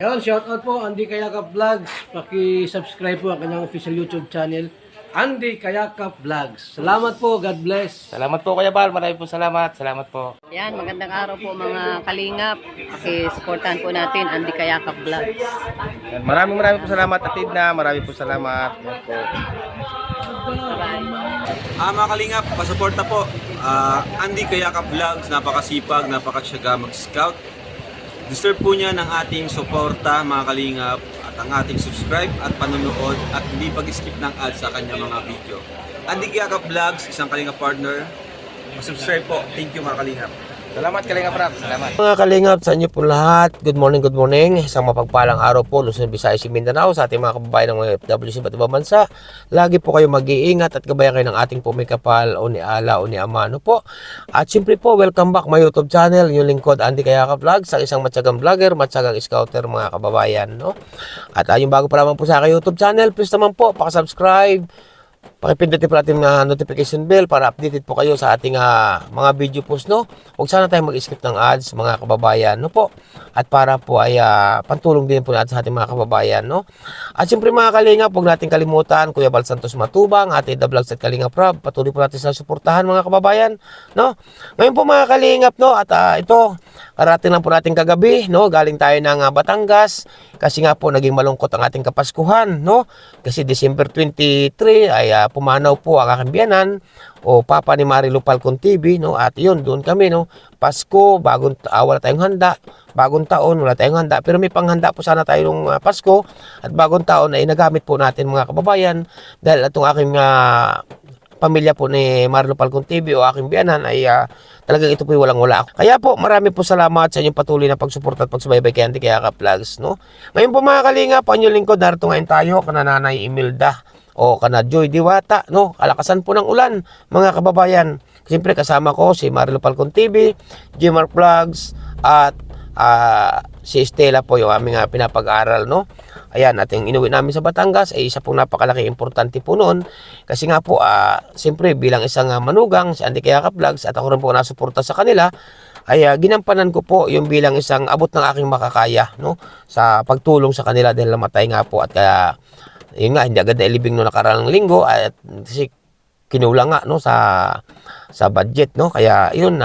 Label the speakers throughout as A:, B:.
A: Ayun, shoutout po Andy Kayakap Vlogs. Paki-subscribe po ang kanyang official YouTube channel, Andy Kayakap Vlogs. Salamat po, God bless.
B: Salamat po Kuya Bal, maraming po salamat. Salamat po.
C: Yan, magandang araw po mga kalingap. Paki-supportahan po natin Andy Kayakap Vlogs.
B: Yan, maraming po salamat Atid na, maraming po salamat. Yan po.
D: Mga kalingap, pasuporta po. Andy Kayakap Vlogs, napakasipag, napakasyaga mag-scout. Deserve po niya ng ating suporta mga kalingap at ang ating subscribe at panonood at hindi pag-skip ng ads sa kanya mga video. Andy Kayakap Vlogs, isang kalingap partner. Subscribe po. Thank you mga kalingap.
B: Salamat Kalingap Rap, salamat.
E: Mga kalingap sa inyo po lahat, good morning. Isang mapagpalang araw po, Luzon, Visayas, Mindanao, sa ating mga kababayan ng OFW sa iba't ibang bansa. Lagi po kayo mag-iingat at gabayan kayo ng ating pumikapal o ni Ala o ni Ama, po. At siyempre po, welcome back my YouTube channel, yung lingkod Andy Kayakap Vlogs, ang isang matyagang vlogger, matyagang scouter mga kababayan, no? At yung bago pa lamang po sa aking YouTube channel, please naman po, pakasubscribe, pakipindutin po natin ang notification bell para updated po kayo sa ating mga video post, no? Huwag sana tayo mag-skip ng ads mga kababayan, no po? At para po ay pantulong din po natin sa ating mga kababayan, no? At siyempre mga kalingap, huwag natin kalimutan Kuya Bal Santos Matubang, Ate The Vlogs at Kalingap Rob. Patuloy po natin sa suportahan mga kababayan, no? Ngayon po mga kalingap, no? At ito, karating lang po natin kagabi, no? Galing tayo ng Batangas kasi nga po naging malungkot ang ating Kapaskuhan, no? Kasi December 23 ay pumanaw po ang aking biyanan o papa ni Marilu Falcon TV, no? At yun, doon kami, no? Pasko, wala tayong handa, bagong taon, wala tayong handa, pero may panghanda po sana tayo ng Pasko at bagong taon ay nagamit po natin mga kababayan dahil itong aking pamilya po ni Marilu Falcon TV o aking biyanan ay talagang ito po yung walang-wala. Kaya po, marami po salamat sa inyong patuloy na pagsuporta at pagsubaybay kay Andy Kayakap Vlogs, no? Ngayon po mga kalingap, ang inyong lingkod, narito ngayon tayo, kana Nanay Imelda o kana Joy Diwata, no? Kalakasan po ng ulan, mga kababayan. Siyempre kasama ko si Marilu Falcon TV, Gmark Vlogs, at si Estela po yung aming pinapag-aral, no? Ayan, ating inuwi namin sa Batangas ay isa pong napakalaki importante po noon. Kasi nga po, siyempre bilang isang manugang, si Andy Kayakap Vlogs at ako rin po nasuporta sa kanila, ay ginampanan ko po yung bilang isang abot ng aking makakaya, no? Sa pagtulong sa kanila dahil namatay nga po at kaya, yun nga, hindi agad na ilibing no nakaraang linggo at kasi kinulang nga, no, sa budget, no? Kaya yun,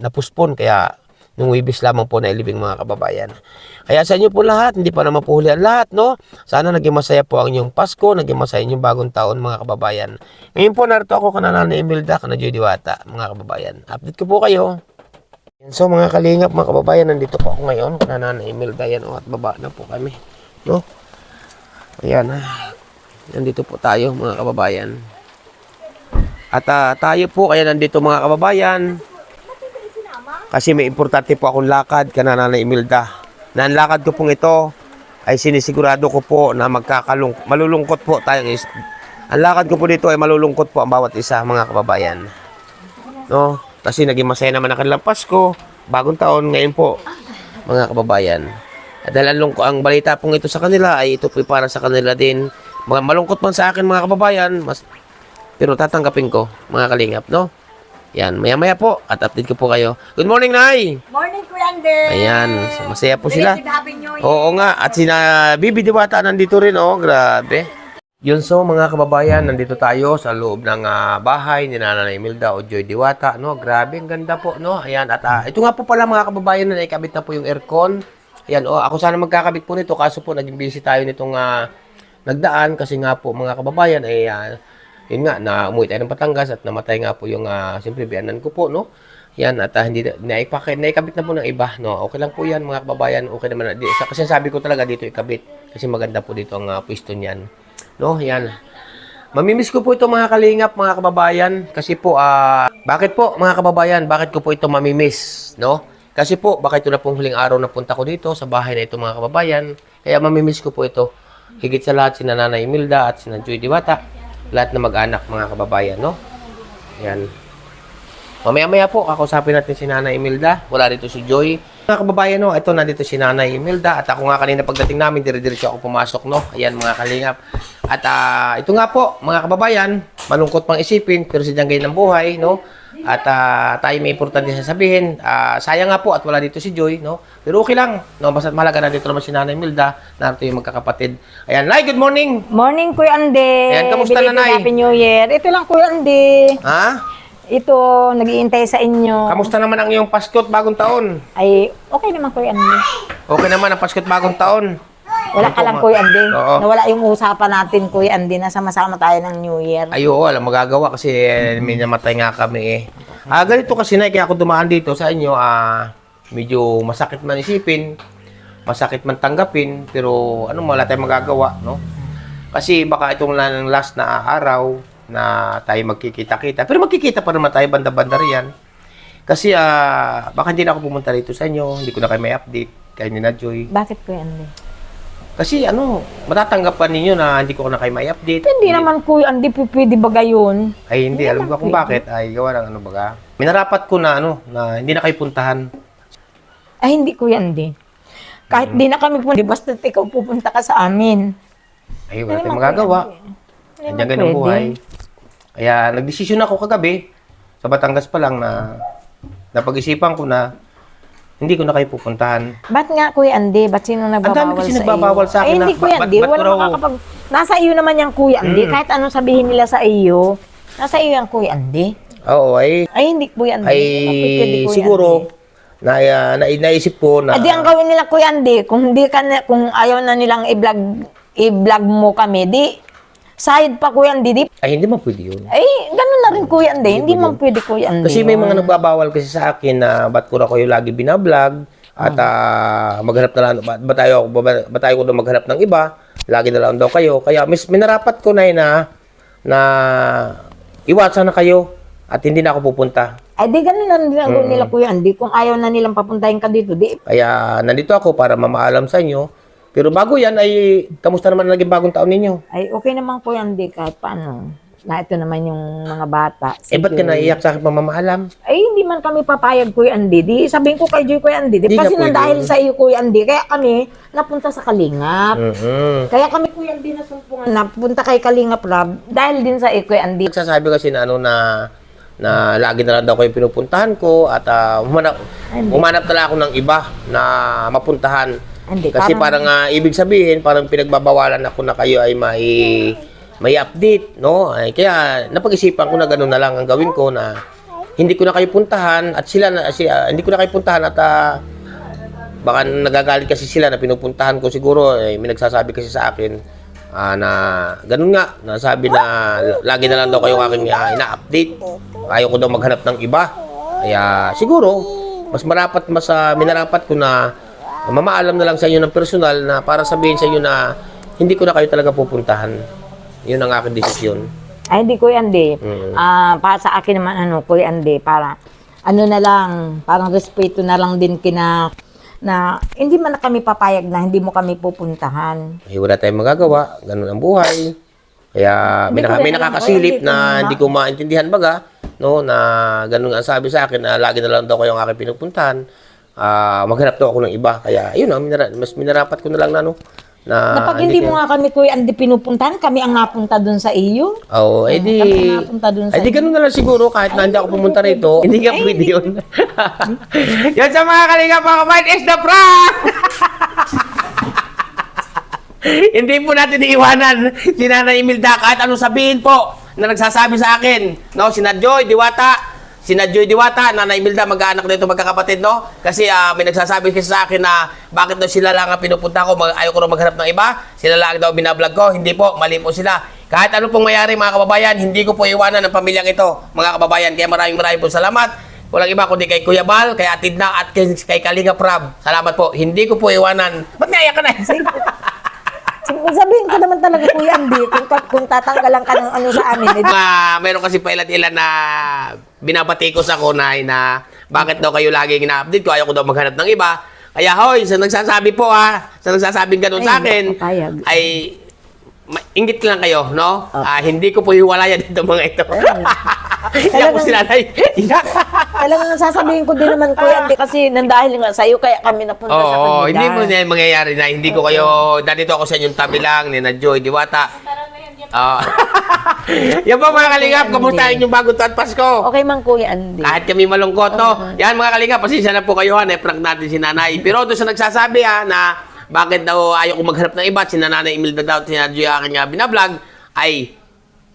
E: napuspon, kaya nung Wibis lamang po na ilibing mga kababayan. Kaya sa inyo po lahat, hindi pa naman po huli ang lahat, no? Sana naging masaya po ang inyong Pasko, naging masaya inyong bagong taon mga kababayan. Ngayon po narito ako kana Nanay Imelda, kana Joy Diwata mga kababayan. Update ko po kayo. So mga kalingap mga kababayan, nandito po ako ngayon kana Nanay Imelda yan, at baba na po kami, no? Ayan, nandito po tayo mga kababayan. At tayo po, kaya nandito mga kababayan, kasi may importante po akong lakad kana Nanay Imelda. Na ang lakad ko pong ito ay sinisigurado ko po na malulungkot po tayo. Ang lakad ko po dito ay malulungkot po ang bawat isa mga kababayan, no? Kasi naging masaya naman ang kanilang Pasko, bagong taon ngayon po mga kababayan. At dahil ang balita pong ito sa kanila ay ito po para sa kanila din. Malungkot man sa akin mga kababayan, pero tatanggapin ko mga kalingap, no? Yan, maya-maya po at update ko po kayo. Good morning, Nay!
F: Morning, Kuya Ander!
E: Ayan, masaya po sila.
F: Happy New Year!
E: Oo nga, at sina Bibi Diwata nandito rin, oh, grabe. Yun, so mga kababayan, nandito tayo sa loob ng bahay ni Nanay Imelda o Joy Diwata, no? Grabe, ang ganda po, no? Ayan, at ito nga po pala mga kababayan na naikabit na po yung aircon. Ayan, oh, ako sana magkakabit po nito, kaso po naging busy tayo nitong nagdaan kasi nga po mga kababayan ay yun nga, na umuwi tayo ng Batangas at namatay nga po yung siyempre biyanan ko po, no? Yan, at hindi naikabit na po ng iba, no? Okay lang po yan mga kababayan, okay naman. Kasi sabi ko talaga dito ikabit kasi maganda po dito ang pwesto niyan, no? Yan. Mamimiss ko po ito mga kalingap, mga kababayan, kasi po, bakit po mga kababayan, bakit ko po ito mamimiss, no? Kasi po, baka ito na pong huling araw na punta ko dito sa bahay na ito mga kababayan, kaya mamimiss ko po ito. Higit sa lahat, sina Nanay Imelda at sina Joy Diwata. Lahat na mag-anak mga kababayan, no? Yan. Mamaya-maya po, kakausapin natin si Nanay Imelda. Wala dito si Joy. Mga kababayan, no? Ito, nandito si Nanay Imelda. At ako nga kanina pagdating namin, dire-diretso ako pumasok, no? Ayan mga kalingap. At ito nga po, mga kababayan, malungkot pang isipin, pero sidyang ganyan ng buhay, no? At tayo may importante sasabihin. Sayang nga po at wala dito si Joy, no? Pero okay lang, no? Basta mahalaga na dito naman si Nanay Milda, narito yung magkakapatid. Ayan, Nay, good morning!
F: Morning, Kuya Ande.
E: Ayan, kamusta na, Nay?
F: Happy New Year. Ito lang, Kuya Ande.
E: Ha?
F: Ito, nag-iintay sa inyo.
E: Kamusta naman ang iyong Pasko at Bagong Taon?
F: Ay, okay naman, Kuya Ande.
E: Okay naman ang Pasko at Bagong Taon.
F: Wala ka lang, Kuya Ande.
E: Oo.
F: Nawala yung usapan natin, Kuya Ande, na sama-sama tayo ng New Year.
E: Ay, oo, alam, magagawa kasi may namatay nga kami eh. Ganito kasi na, kaya ako dumaan dito sa inyo, medyo masakit man isipin, masakit man tanggapin, pero ano, wala tayong magagawa, no? Kasi baka itong last na araw na tayo magkikita-kita, pero magkikita pa naman tayo banda-banda riyan. Kasi baka hindi na ako pumunta rito sa inyo, hindi ko na kayo may update, kayo ni na Joy.
F: Bakit, Kuya Ande?
E: Kasi matatanggap pa ninyo na hindi ko na kayo may update.
F: Hindi naman, Kuya Ande, pwede ba gayon?
E: Ay, hindi. Alam ko kung bakit. Ay, gawa ng baga. Minarapat ko na, na hindi na kayo puntahan.
F: Ay, hindi, Kuya Ande. Kahit di na kami punta, basta ikaw pupunta ka sa amin.
E: Ay, wala
F: Hindi
E: tayong
F: naman,
E: magagawa.
F: Kuya Ande. Hindi
E: Nandiyan
F: naman
E: ganun
F: pwede.
E: buhay. Kaya, nagdesisyon ako kagabi, sa Batangas pa lang na napag-isipan ko na hindi ko na kayo pupuntahan.
F: Ba't nga, Kuya Ande? Ba't sino
E: Ang
F: nagbabawal
E: dami kasi
F: sa
E: nagbabawal
F: iyo?
E: sa akin
F: Ay, hindi,
E: na,
F: Kuya Ande.
E: ba't ko
F: Wala
E: raw-
F: makakapag... Nasa iyo naman yung Kuya Ande. Kahit anong sabihin nila sa iyo, nasa iyo yung Kuya Ande.
E: Oo, ay,
F: Ay, hindi, Kuya Ande. Bakit pwede, Kuya
E: siguro,
F: Ande?
E: naisip ko na,
F: Adi ang gawin nila, Kuya Ande, kung hindi ka na, kung ayaw na nilang i-vlog mo kami, di, side pa, Kuya Ande, di,
E: ay, hindi man pwede yun.
F: ay, ganun na rin, Kuya Ande. Hindi man pwede, Kuya Ande.
E: Kasi may mga nagbabawal kasi sa akin na ba't ko na kayo lagi binablog at maghanap na lang, ba tayo ko na maghanap ng iba, lagi na lang daw kayo. Kaya minarapat ko na iwasan na kayo at hindi na ako pupunta.
F: Ay, di, ganun na rin ang gawin nila, Kuya Ande. Kung ayaw na nilang papuntahin ka dito, di,
E: Kaya nandito ako para mamaalam sa inyo. Pero bago yan ay, kamusta naman naging bagong taon ninyo?
F: ay, okay naman, Kuya Ande, kahit paano. Na ito naman yung mga bata.
E: Ba't ka naiyak sa akin pamamaalam?
F: Ay, hindi man kami papayag, Kuya Ande. Di, sabihin ko kay Joy, Kuya Ande. Di,
E: Di
F: kasi
E: na pwede.
F: dahil sa iyo, Kuya Ande, kaya kami napunta sa Kalingap.
E: Mhm.
F: Kaya kami, Kuya Ande, nasumpungan napunta kay Kalingap Rab dahil din sa iyo, Kuya Ande.
E: Nagsasabi kasi na na lagi na lang daw kayo pinupuntahan ko at umanap na lang ako ng iba na mapuntahan.
F: Hindi,
E: Kasi parang ibig sabihin, parang pinagbabawalan ako na kayo ay may update, no? Ay, kaya napag-isipan ko na gano'n na lang ang gawin ko na hindi ko na kayo puntahan at hindi ko na kayo puntahan at baka nagagalit kasi sila na pinupuntahan ko siguro. May nagsasabi kasi sa akin na ganun nga, nasabi na lagi na lang daw kayong aking ina-update. Ayaw ko daw maghanap ng iba. Kaya siguro, mas minarapat ko na mamaalam na lang sa inyo ng personal na para sabihin sa inyo na hindi ko na kayo talaga pupuntahan. Yun ang aking desisyon.
F: Ay, hindi, Kuya Ande. Para sa akin naman, Kuya Ande, para, na lang, parang respeto na lang din na hindi man na kami papayag na hindi mo kami pupuntahan.
E: Wala tayong magagawa. Ganun ang buhay. Kaya may nakakasilip na hindi ko maintindihan baga, no, na ganun ang sabi sa akin na lagi na lang daw kayo ang aking pinupuntahan. Maghanap daw ako ng iba. Kaya yun, mas minarapat ko na lang na
F: Pag hindi mo nga kami, Kuya Ande, pinupuntahan, kami ang napunta dun sa iyo.
E: Oo, edi
F: Kami ang napunta dun sa
E: ay di ganun na lang siguro kahit na hindi ako pumunta rito. Hindi nga pwede yun. Yan sa mga kalinga mga kabayan is the prank! Hindi po natin iiwanan si Nanay Imelda kahit anong sabihin po na nagsasabi sa akin. No, si Joy Diwata, Nanay Imelda, mag-aanak na ito magkakapatid, no? Kasi may nagsasabi kasi sa akin na bakit daw sila lang ang pinupunta ko, ayaw ko na maghanap ng iba, sila lang daw binablog ko. Hindi po, mali po sila. Kahit ano pong mayari mga kababayan, hindi ko po iwanan ng pamilyang ito, mga kababayan. Kaya maraming po salamat. Walang iba kundi kay Kuya Bal, kay Atid na at kay Kalinga Prab. Salamat po. Hindi ko po iwanan. Ba't naiyak ka na?
F: Sabihin ko naman talaga, Kuya Ande, kung tatanggalan ka ng sa amin.
E: Meron kasi pa ilan na binabatikos ako na bakit daw kayo laging ina-update ko, ayaw ko daw maghanap ng iba. Kaya hoy, sa nagsasabi po sa nagsasabing ganun sa akin, ay inggit lang kayo, no? Hindi ko po hiwalayan dito mga ito. Kaya po sila na
F: Talagang sasabihin ko din naman, Kuya Ande, kasi nandahil nga sa iyo, kaya kami napunta sa kanila.
E: hindi mo na mangyayari na hindi ko kayo, dito ako sa inyong tabi lang, ni na Joy Diwata. Ah. Yan po mga kalingap, kamusta yung bagong taon Pasko?
F: Okay man, Kuya Andy.
E: Kahit kami malungkot, no? Yan mga kalingap, pasensya na po kayo ha, na-prank natin si nanay. Pero doon sa nagsasabi ha, na bakit daw ayaw ko maghanap ng iba, si nanay Imelda daw, sinadyo yung aking binablog, ay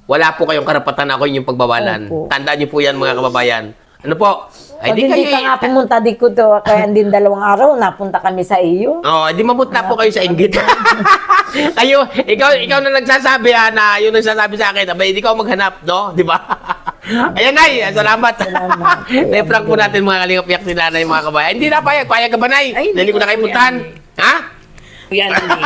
E: wala po kayong karapatan ako yung pagbawalan.
F: Opo.
E: Tandaan niyo po yan mga kababayan. Ano po? Ay,
F: Pag hindi ka nga pumunta di ko to, kaya din 2 araw, napunta kami sa iyo.
E: Oh, di mabuta po kayo sa inggit. Kayo, ikaw na nagsasabi na yung nagsasabi sa akin, abay, hindi ka maghanap, no? Di ba? Ayan, Nay, salamat. Na-prank po natin mga kalingap-yak si nanay mga kabayan. Hindi na payag ka ba, Nay?
F: Ay,
E: Hindi ko na kayo puntahan. Ha?
F: Kuya Andy.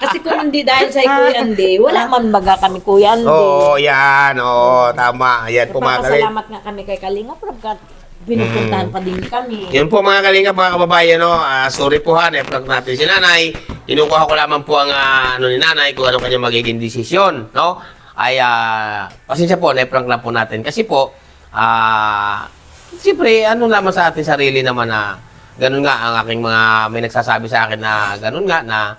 F: Kasi kung hindi dahil sa Kuya Andy, wala man baga kami Kuya Andy.
E: Oo, yan. Oo, tama. Ayan po mga kalingap.
F: Salamat nga kami kay Kalinga, pagkat pinupuntahan pa din kami.
E: Yan po mga kalingap, mga kababayan, no? Sorry po ha, na-prank natin si nanay. Kinukuha ko lamang po ang ano ni nanay kung ano kanya magiging desisyon, no? Ay, pasensya po, na-prank na po natin. Kasi po, siyempre, ano naman sa ating sarili naman na ganun nga ang aking mga, may nagsasabi sa akin na ganun nga na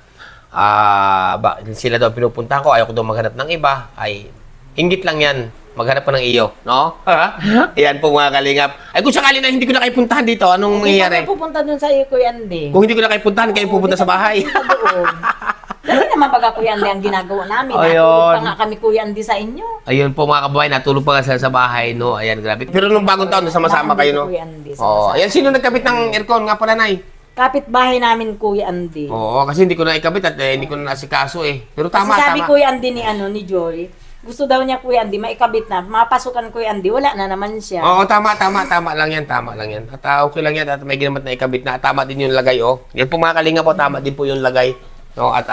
E: sila daw pinupuntahan ko, ayaw ko daw maghanap ng iba, ay inggit lang yan. Maghanap pa ng iyo, no? Ayan po mga kalingap. Ay kung sakali na hindi ko na kayo puntahan dito, anong mangyayari?
F: Hindi pupunta dun sa iyo, Kuya Andy.
E: Kung hindi ko na kayo puntahan, kayo pupunta sa bahay.
F: Dali naman baga Kuya Andy ang ginagawa namin.
E: Ayun.
F: Natulog pa nga kami Kuya Andy sa inyo.
E: Ayun po mga kababayan, natulog pa nga sila sa bahay, no? Ayan, grabe. Pero nung bagong taon, sama-sama kayo, no?
F: Kuya Andy,
E: Oo. Ayan, sino nagkabit ng aircon nga pala, Nay?
F: Kapit-bahay namin Kuya Andy.
E: Oo, kasi hindi ko na ikabit at hindi ko na nasikaso eh. Pero tama,
F: Kasi sabi
E: tama.
F: Kuya Andy ni Jory, gusto daw niya Kuya Andy, maikabit na. Mapasukan Kuya Andy, wala na naman siya.
E: Oo, tama lang yan. At okay lang yan at may ginamat na ikabit na. Tama din yung lagay, oh. Yan po mga kalinga po, tama din po yung lagay. No, at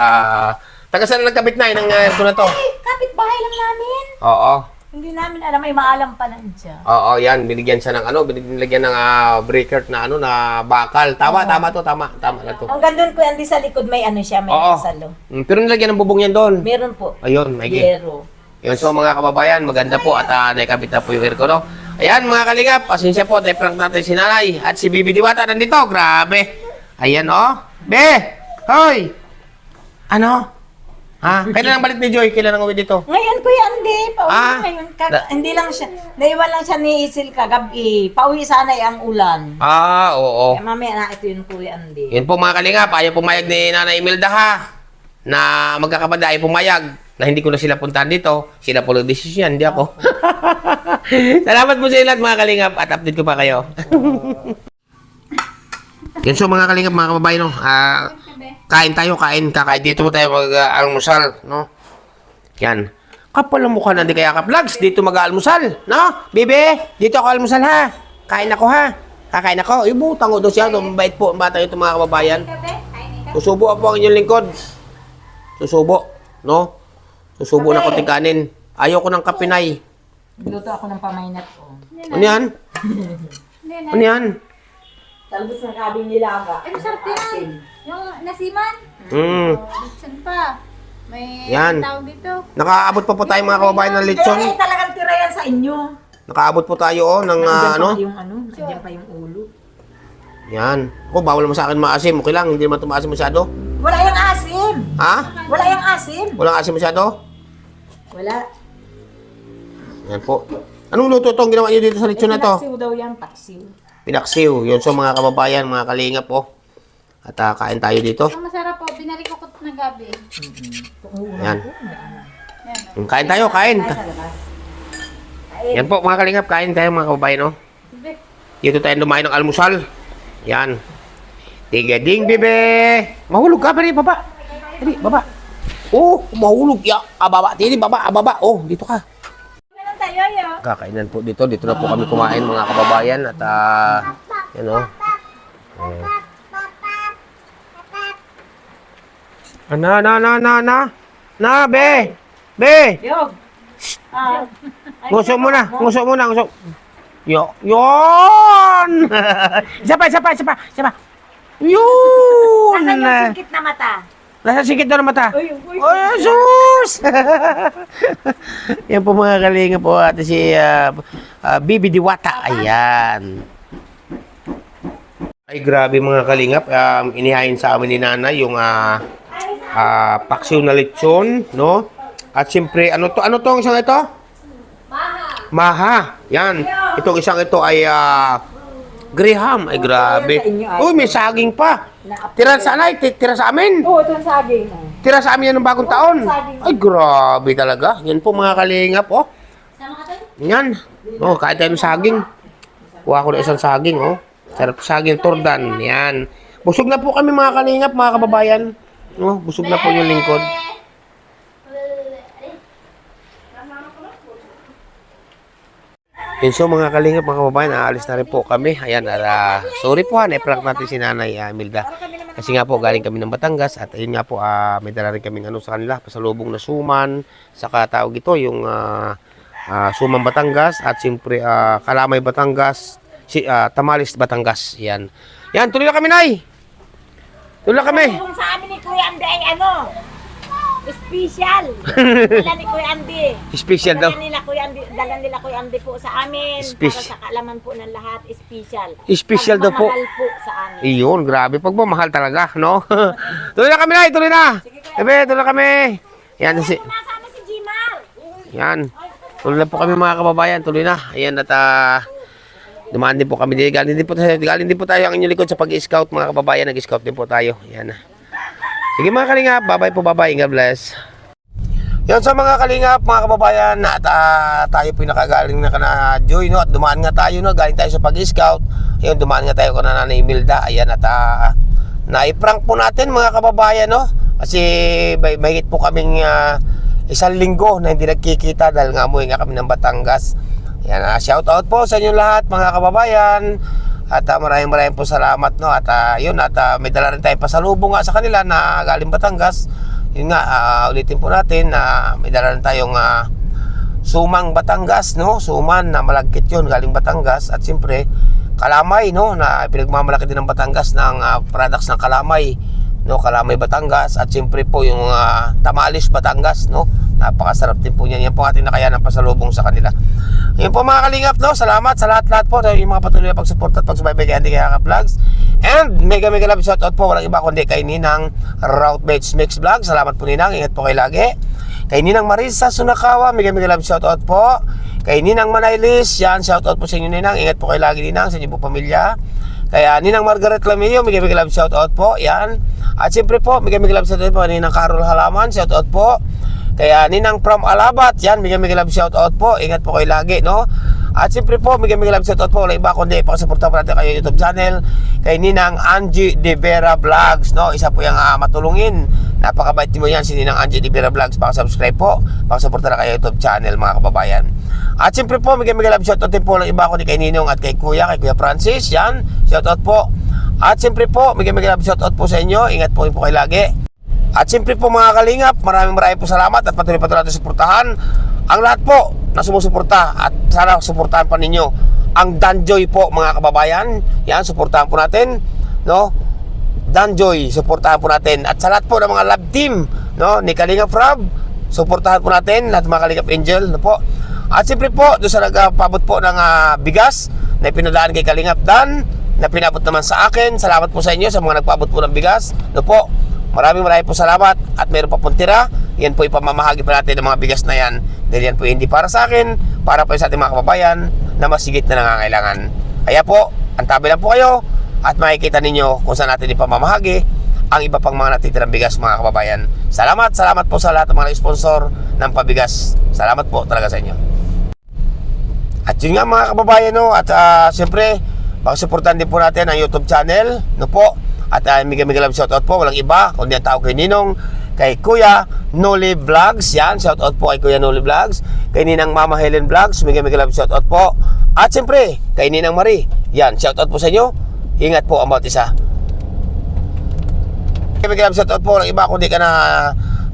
E: taga saan nagkabit na ng aircon na to?
F: Kapit-bahay lang namin.
E: Oo.
F: Hindi namin alam, may maalam pa lang siya.
E: Oo, yan. Binigyan siya ng binigyan ng breaker na na bakal. Tama na to. Tama na to.
F: Ang ganda Kuya Andy sa likod, may siya, may
E: Oo.
F: salo.
E: Pero nilagyan ng bubong yan doon.
F: Meron po.
E: Ayun, may
F: Yero.
E: Yun, so mga kababayan, maganda po at naikabit na po yung aircon, no? Ayan, mga kalingap, pasensya po, prank natin si nanay at si Bibi Diwata nandito, grabe. Ayan, oh. Be! Hoy! Ano? Ha? Kailan ang balik ni Joy? Kailan ang uwi dito?
F: Ngayon Kuya Andy, pauwi
E: Ah.
F: ngayon. Hindi lang siya, naiwan lang siya ni Isil kagabi. Pauwi sana ang ulan.
E: Oo.
F: Kaya mamaya na ito yung Kuya Andy.
E: Yun po mga kalingap, ayaw pumayag ni Nanay Imelda ha, na magkakapatid ayaw pumayag na hindi ko na sila puntahan dito. Sila po nag-desisyon, hindi ako. Salamat po sa lahat mga kalingap at update ko pa kayo. Yan so mga kalingap, mga kababayan, no? Kain tayo, kakain dito mo tayo mag-almusal, no? Yan. Kapal ang mukha na di kaya ka vlogs, dito mag-almusal, no? Bebe, dito ako almusal ha. Kain ako ha. Kakain ako. Ibutang ko doon siya, mabait po ang bata ito mga kababayan. Susubo po ang inyong lingkod. Susubo, no? Susubo na konting kanin. Ayaw ko ng kapinay.
F: Luto ako ng pamainat ko.
E: Ano yan? Ano yan?
F: Talbos ng kabing nilaga.
G: Ay, masarap yan. Yung nasiman. Lechon pa. May
E: Yan.
G: tawag dito.
E: Nakaabot pa po tayo mga kababayan ng lechon.
F: Eh, talagang tira yan sa inyo.
E: Nakaabot po tayo ng
F: Nandiyan pa yung ulo.
E: Yan. Ako, bawal mo sa akin maasim. Okay lang, hindi naman tumaasim masyado.
F: Wala yung asim.
E: Ha?
F: Wala yung asim.
E: Walang asim masyado?
F: Wala.
E: Yan po. Anong luto itong ginawa niyo dito sa lechon na to?
F: Paksiw daw yan, paksiw.
E: Pinaksiw. Yun so mga kababayan, mga kalingap po. At kain tayo dito.
G: Ang masarap po, binalik ko ng gabi.
E: Yan. Kain tayo, kain. Yan po mga kalingap, kain tayo mga kababayan, no? Dito tayo lumain ng almusal. Yan. Tigading, bebe. Mahulog ka pa rin, baba. Dali, baba. Oh, mahulog. Ya, baba. Tini, baba, baba. Oh, dito ka. Kakainan po dito. Dito na po kami kumain mga kababayan. At, yan o. Na, be. Be.
F: Yog.
E: Nguso muna. Yon. Isa pa. Yun.
F: Nasaan yung singkit na mata?
E: Nasa sikit daw ng mata.
F: Uy.
E: Oh, Jesus! Yan po mga kalinga po at si Bibi Diwata. Ayan. Ay grabe mga kalingap. Inihain sa amin ni Nana yung paksiw na lechon, no? At siyempre, ano tong isang ito? Maha. Yan. Itong isang ito ay Graham. Ay, grabe. Uy, may saging pa. Tira sa anay, tira sa amin.
F: Oo, ito ang saging.
E: Tira sa amin yan ng bagong taon. Ay, grabe talaga. Yan po mga kalingap, oh. Yan. Oh, kain tayo ng saging. Kuha ko na isang saging, oh. Sarap saging tordan. Yan. Busog na po kami mga kalingap, mga kababayan. Oh, busog na po yung lingkod. Yun, so mga kalingap, mga kababayan, aalis na rin po kami. Ayan, sorry po na-prank natin si Nanay Milda. Kasi nga po, galing kami ng Batangas. At ayun nga po, may dala rin kaming sa kanila. Pasalubong na suman. Saka tawag ito, yung suman Batangas. At siyempre, kalamay Batangas. Tamales Batangas. Yan. Yan, tuloy na kami, Nay. Tuloy na kami.
F: Kung sa amin ni Kuya Andy ay special. Dala ni Kuya Andy.
E: Special daw.
F: Dala nila Kuya Andy po sa amin. Para sa kaalaman po ng lahat, special.
E: Special daw po.
F: Pagmamahal po sa amin.
E: Iyon, grabe. Pagmamahal talaga, no? Tuloy na kami, Nay. Tuloy na. Tuloy na kami. Yan.
F: Nasama si Jimal.
E: Yan. Tuloy na po kami mga kababayan. Tuloy na. Ayan at dumaan din po kami. Galing din po tayo ang inyong likod sa pag-scout mga kababayan. Nag-scout din po tayo. Yan. Sige mga kalingap. Bye-bye po. Bye-bye. God bless. Yan sa mga kalingap, mga kababayan. At tayo po nakagaling na kana-joy. No? At dumaan nga tayo. No? Galing tayo sa pag-scout. Ayun, dumaan nga tayo kana Nanay Milda. Ayan at naiprank po natin mga kababayan. No? Kasi mahigit po kaming isang linggo na hindi nagkikita dahil nga umuwi nga kami ng Batangas. Yan, shout out po sa inyo lahat mga kababayan. At maraming po salamat, no. At yun, at may dala rin tayong pasalubong nga sa kanila na galing Batangas. Yun nga, ulitin po natin na may dala rin tayong sumang Batangas, no. Suman na malagkit yun galing Batangas. At siyempre kalamay, no, na pinagmamalaki din ng Batangas ng products ng kalamay, no, kalamay Batangas. At siyempre po yung tamales Batangas, no. Napakasarap din po niyan. Yan po ating nakaya ng pasalubong sa kanila. Yun po mga kalingap, no. Salamat sa lahat-lahat po sa yung mga patuloy na pagsuporta at pagsubaybay kay Andy Kayakap Vlogs. And mega love shoutout po. Walang iba kundi kay Ninang Routemates Mix Vlog. Salamat po Ninang. Ingat po kayo lagi. Kay Ninang Marisa Sunakawa. Mega love shoutout po. Kay Ninang Manaylis. Yan, shoutout po sa inyo Ninang. Ingat po kayo lagi Ninang sa inyo po pamilya. Kaya Ninang Margaret Lamillo. Mega love shoutout po. Yan. At siyempre po, mega love shoutout po. Ninang Carol Halaman. Shoutout po. Kaya Ninang from Alabat, yan, mega love shoutout po. Ingat po kayo lagi, no? At siyempre po, mega love shoutout po. Wala iba kundi pakasuporta po natin kayo YouTube channel. Kay Ninang Angie De Vera Vlogs, no? Isa po yung matulungin. Napakabait mo yan si Ninang Angie De Vera Vlogs. Pakasubscribe po. Pakasuporta na kayo YouTube channel, mga kababayan. At siyempre po, mega love shoutout din po. Wala iba kundi kay Ninong at kay Kuya Francis, yan. Shoutout po. At siyempre po, mega love shoutout po sa inyo. Ingat po kayo lagi. At siyempre po mga kalingap, maraming po salamat at patuloy natin suportahan ang lahat po na sumusuporta at sana suportahan pa ninyo ang Danjoy po mga kababayan. Yan, suportahan po natin, no? Danjoy, suportahan po natin. At sa lahat po ng mga love team, no, ni Kalingap Rob, suportahan po natin lahat ng mga Kalingap Angel, no po. At siyempre po, doon sa nagpabot po ng bigas na pinadaan kay Kalingap Dan, na pinabot naman sa akin. Salamat po sa inyo sa mga nagpabot po ng bigas, no po. Maraming po salamat at meron pa pong tira. Yan po ipamamahagi pa natin ng mga bigas na yan. Dahil yan po hindi para sa akin, para po sa ating mga kababayan na masigit na nangangailangan. Kaya po, antabi lang po kayo at makikita ninyo kung saan natin ipamamahagi ang iba pang mga natitirang bigas mga kababayan. Salamat po sa lahat ng mga sponsor ng pabigas. Salamat po talaga sa inyo. At yun nga mga kababayan, no, at siyempre, pakisuportahan din po natin ang YouTube channel, no po. At mega love shoutout po, walang iba kundi ang tao kay Ninong, kay Kuya Noli Vlogs, yan, shoutout po kay Kuya Noli Vlogs, kay Ninang Mama Helen Vlogs, mega love shoutout po. At siyempre, kay Ninang Marie, yan, shoutout po sa inyo. Ingat po ang bawat isa. Mega love shoutout po, walang iba kundi ka na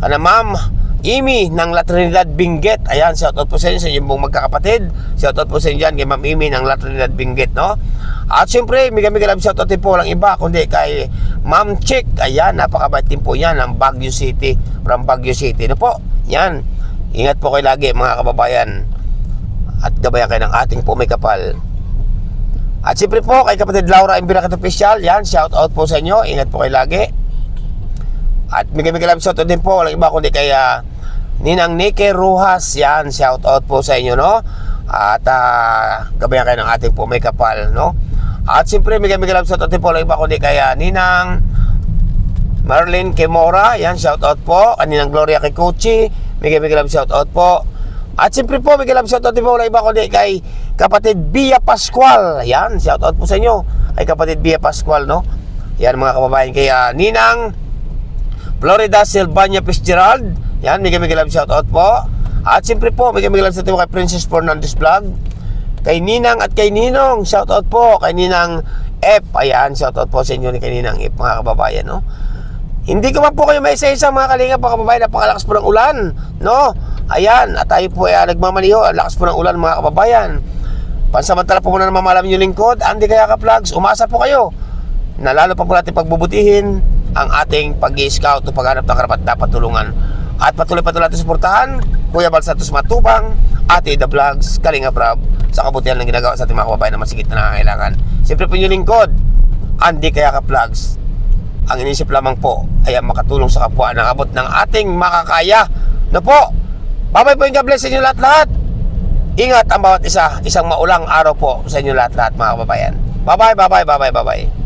E: Ma'am Imi ng La Trinidad Benguet. Ayan, shoutout po sa inyo sa inyong magkakapatid. Shoutout po sa inyo dyan kay Ma'am Imi ng La Trinidad Benguet, no? At siyempre, mega love shoutout din po walang iba kundi kay Ma'am Chick. Ayan, napakabait din po yan ng Baguio City, from Baguio City, no po? Yan, ingat po kayo lagi mga kababayan at gabayan kayo ng ating po may kapal. At siyempre po kay kapatid Laura Imbiracat Official, yan, shoutout po sa inyo, ingat po kayo lagi. At mega love shoutout din po walang iba kundi kay Ninang Nike Rojas, yan, shout out po sa inyo, no? At gabayan kayo ng ating po may kapal, no? At siyempre, may love shout out din po lang iba kundi kaya Ninang Marlene Kimora, yan, shout out po. Kaninang Gloria Kikuchi, may love shout out po. At siyempre po, may love shout out din po lang iba kundi kay kapatid Bia Pascual, yan, shout out po sa inyo ay kapatid Bia Pascual, no? Yan mga kababayan, kay Ninang Florida Silvania Fitzgerald, yan, may love shout out po. At siyempre po, may love shout out po kay Princess Fernandez Vlog, kay Ninang at kay Ninong, shout out po kay Ninang F, ayan, shout out po sa inyo ni kay Ninang F mga kababayan, no? Hindi ko man po kayo may isa-isa mga kalingap mga kababayan, napakalakas po ng ulan, no? Ayan, at tayo po ay nagmamaniho, ang lakas po ng ulan mga kababayan. Pansamantala po muna naman malam yung lingkod, Andy Kayaka Vlogs, umasa po kayo na lalo pa po natin pagbubutihin ang ating pag-i-scout o paghanap ng karapat dapat tulungan. At patuloy natin suportahan Kuya Bal Santos Matubang, Ate Ida Vlogs, Kalinga Prab sa kabutihan ng ginagawa sa ating mga kababayan na masigit na nangangailangan. Siyempre po yung lingkod, Andy Kayaka Vlogs. Ang inisip lamang po ay ang makatulong sa kapwa ng abot ng ating makakaya. No po, babay po yung God bless sa inyo lahat-lahat. Ingat ang bawat isa, isang maulang araw po sa inyo lahat-lahat mga kababayan. Bye-bye.